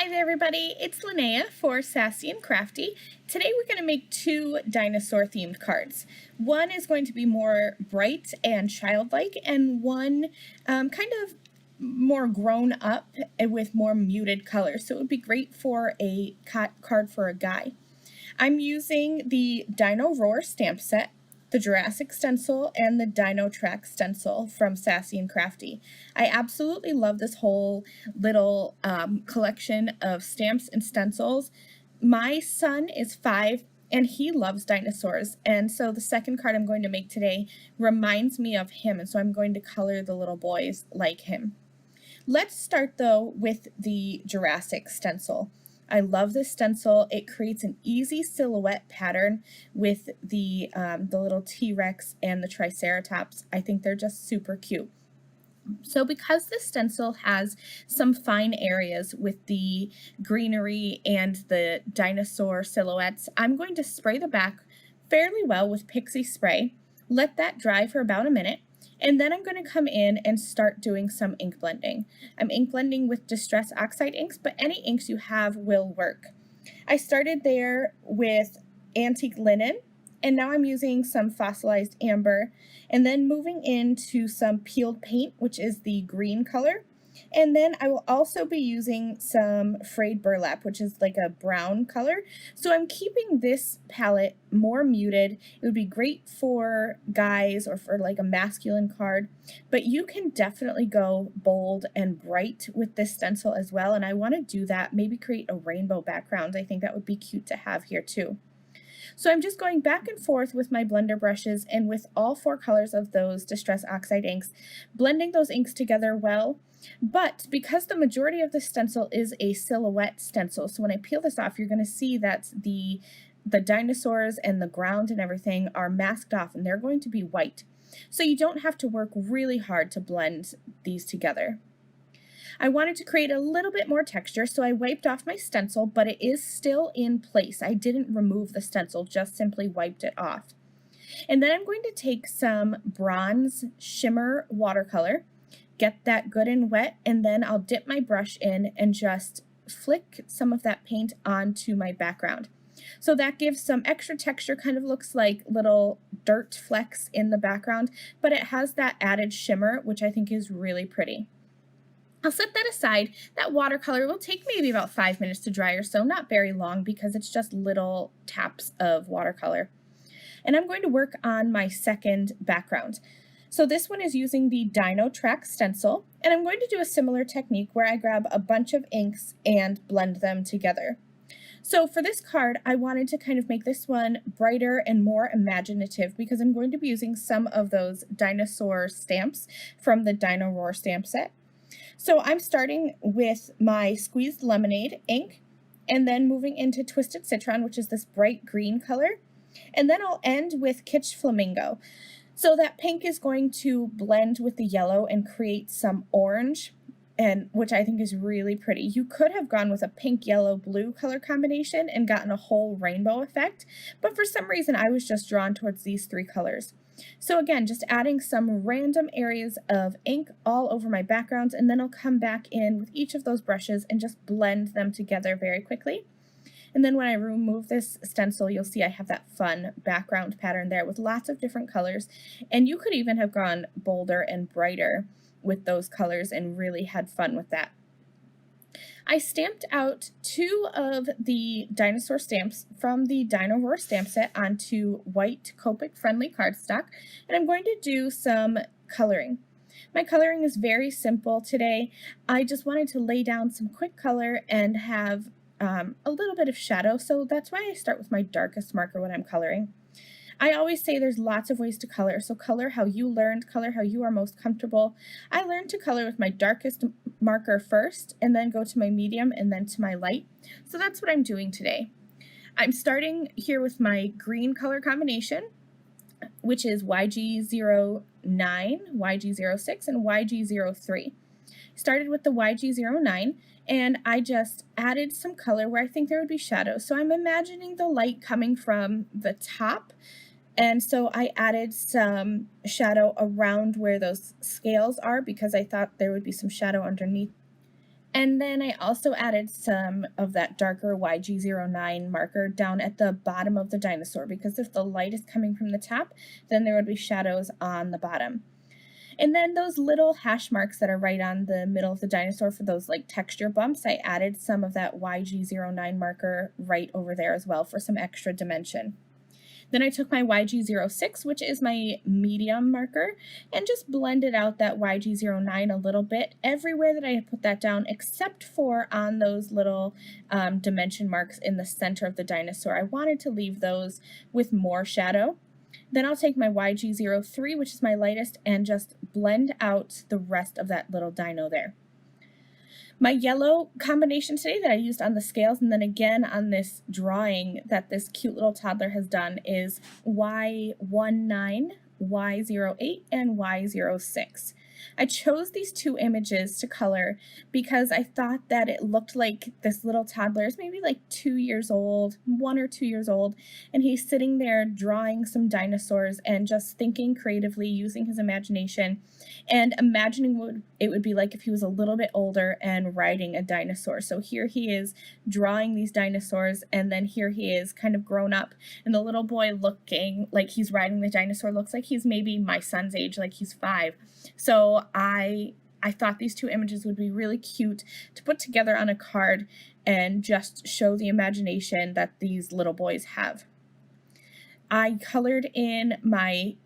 Hi there everybody, it's Lynnea for Sassy and Crafty. Today we're going to make two dinosaur themed cards. One is going to be more bright and childlike, and one kind of more grown up with more muted colors. So it would be great for a card for a guy. I'm using the Dinorawr stamp set, the Jurassic Stencil, and the Dinorawr Stencil from Sassy and Crafty. I absolutely love this whole little collection of stamps and stencils. My son is 5 and he loves dinosaurs, and so the second card I'm going to make today reminds me of him, and so I'm going to color the little boys like him. Let's start though with the Jurassic Stencil. I love this stencil. It creates an easy silhouette pattern with the little T-Rex and the Triceratops. I think they're just super cute. So because this stencil has some fine areas with the greenery and the dinosaur silhouettes, I'm going to spray the back fairly well with Pixie spray, let that dry for about a minute, and then I'm going to come in and start doing some ink blending. I'm ink blending with Distress Oxide inks, but any inks you have will work. I started there with antique linen, and now I'm using some fossilized amber, and then moving into some peeled paint, which is the green color. And then I will also be using some frayed burlap, which is like a brown color. So I'm keeping this palette more muted. It would be great for guys or for like a masculine card, but you can definitely go bold and bright with this stencil as well. And I want to do that, maybe create a rainbow background. I think that would be cute to have here too. So I'm just going back and forth with my blender brushes and with all 4 colors of those Distress Oxide inks, blending those inks together well. But because the majority of the stencil is a silhouette stencil, so when I peel this off, you're going to see that the dinosaurs and the ground and everything are masked off, and they're going to be white. So you don't have to work really hard to blend these together. I wanted to create a little bit more texture, so I wiped off my stencil, but it is still in place. I didn't remove the stencil, just simply wiped it off. And then I'm going to take some bronze shimmer watercolor, get that good and wet, and then I'll dip my brush in and just flick some of that paint onto my background. So that gives some extra texture, kind of looks like little dirt flecks in the background, but it has that added shimmer, which I think is really pretty. I'll set that aside. That watercolor will take maybe about 5 minutes to dry or so, not very long because it's just little taps of watercolor. And I'm going to work on my second background. So this one is using the Dinorawr stencil, and I'm going to do a similar technique where I grab a bunch of inks and blend them together. So for this card, I wanted to kind of make this one brighter and more imaginative because I'm going to be using some of those dinosaur stamps from the Dinorawr stamp set. So I'm starting with my Squeezed Lemonade ink and then moving into Twisted Citron, which is this bright green color. And then I'll end with Kitsch Flamingo. So that pink is going to blend with the yellow and create some orange, and which I think is really pretty. You could have gone with a pink, yellow, blue color combination and gotten a whole rainbow effect, but for some reason I was just drawn towards these 3 colors. So again, just adding some random areas of ink all over my backgrounds, and then I'll come back in with each of those brushes and just blend them together very quickly. And then when I remove this stencil, you'll see I have that fun background pattern there with lots of different colors. And you could even have gone bolder and brighter with those colors and really had fun with that. I stamped out 2 of the dinosaur stamps from the Dinorawr stamp set onto white Copic friendly cardstock, and I'm going to do some coloring. My coloring is very simple today. I just wanted to lay down some quick color and have a little bit of shadow, so that's why I start with my darkest marker when I'm coloring. I always say there's lots of ways to color, so color how you learned, color how you are most comfortable. I learned to color with my darkest marker first, and then go to my medium, and then to my light. So that's what I'm doing today. I'm starting here with my green color combination, which is 𝐲𝐢𝐭𝐡, 𝐲𝐢𝐭𝐡, and 𝐲𝐢𝐭𝐡. Started with the 𝐲𝐢𝐭𝐡, and I just added some color where I think there would be shadow. So I'm imagining the light coming from the top, and so I added some shadow around where those scales are because I thought there would be some shadow underneath. And then I also added some of that darker 𝐲𝐢𝐭𝐡 marker down at the bottom of the dinosaur, because if the light is coming from the top, then there would be shadows on the bottom. And then those little hash marks that are right on the middle of the dinosaur for those like texture bumps, I added some of that 𝐲𝐿9 marker right over there as well for some extra dimension. Then I took my 𝐲𝐿6, which is my medium marker, and just blended out that 𝐲𝐿9 a little bit everywhere that I had put that down, except for on those little dimension marks in the center of the dinosaur. I wanted to leave those with more shadow. Then I'll take my 𝐲𝐿3, which is my lightest, and just blend out the rest of that little dino there. My yellow combination today that I used on the scales and then again on this drawing that this cute little toddler has done is 𝐲19, 𝐲08, and 𝐲06. I chose these two images to color because I thought that it looked like this little toddler is maybe like 2 years old, 1 or 2 years old, and he's sitting there drawing some dinosaurs and just thinking creatively, using his imagination, and imagining what it would be like if he was a little bit older and riding a dinosaur. So here he is drawing these dinosaurs, and then here he is kind of grown up, and the little boy looking like he's riding the dinosaur looks like he's maybe my son's age, like he's 5. So I thought these two images would be really cute to put together on a card and just show the imagination that these little boys have. I colored in my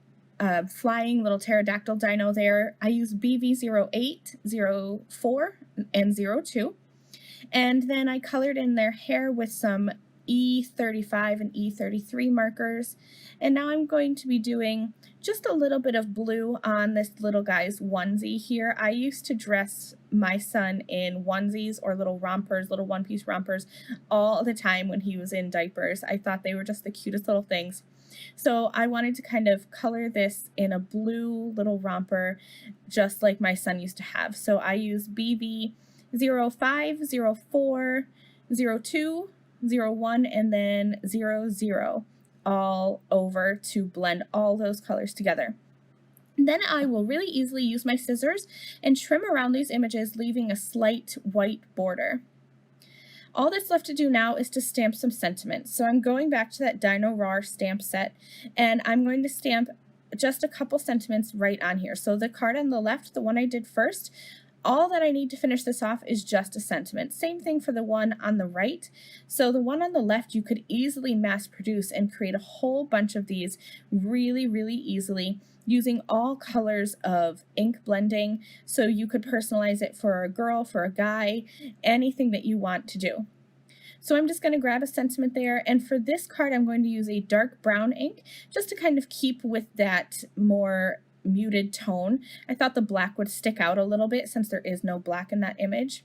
flying little pterodactyl dino there. I used BV08, 04, and 02. And then I colored in their hair with some E35 and E33 markers. And now I'm going to be doing just a little bit of blue on this little guy's onesie here. I used to dress my son in onesies or little rompers, little one-piece rompers all the time when he was in diapers. I thought they were just the cutest little things. So I wanted to kind of color this in a blue little romper just like my son used to have. So I used BV05, 04, 02, 01, and then 00 all over to blend all those colors together. Then I will really easily use my scissors and trim around these images, leaving a slight white border. All that's left to do now is to stamp some sentiments. So I'm going back to that Dinorawr stamp set, and I'm going to stamp just a couple sentiments right on here. So the card on the left, the one I did first, all that I need to finish this off is just a sentiment. Same thing for the one on the right. So the one on the left you could easily mass produce and create a whole bunch of these really, really easily using all colors of ink blending. So you could personalize it for a girl, for a guy, anything that you want to do. So I'm just going to grab a sentiment there, and for this card I'm going to use a dark brown ink just to kind of keep with that more muted tone. I thought the black would stick out a little bit since there is no black in that image.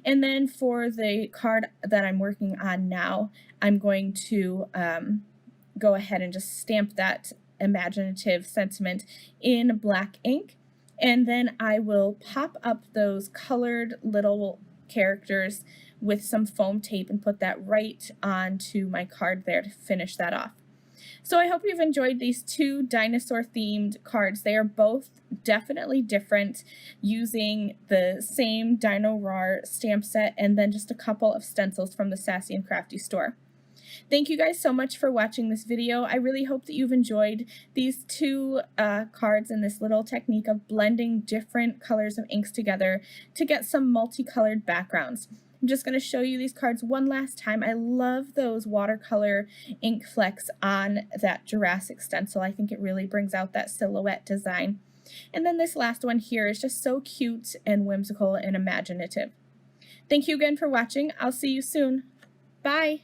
And then for the card that I'm working on now, I'm going to go ahead and just stamp that imaginative sentiment in black ink, and then I will pop up those colored little characters with some foam tape and put that right onto my card there to finish that off. So I hope you've enjoyed these two dinosaur themed cards. They are both definitely different, using the same Dinorawr stamp set and then just a couple of stencils from the Sassy and Crafty store. Thank you guys so much for watching this video. I really hope that you've enjoyed these two cards and this little technique of blending different colors of inks together to get some multicolored backgrounds. I'm just going to show you these cards one last time. I love those watercolor ink flecks on that Jurassic stencil. I think it really brings out that silhouette design. And then this last one here is just so cute and whimsical and imaginative. Thank you again for watching. I'll see you soon. Bye!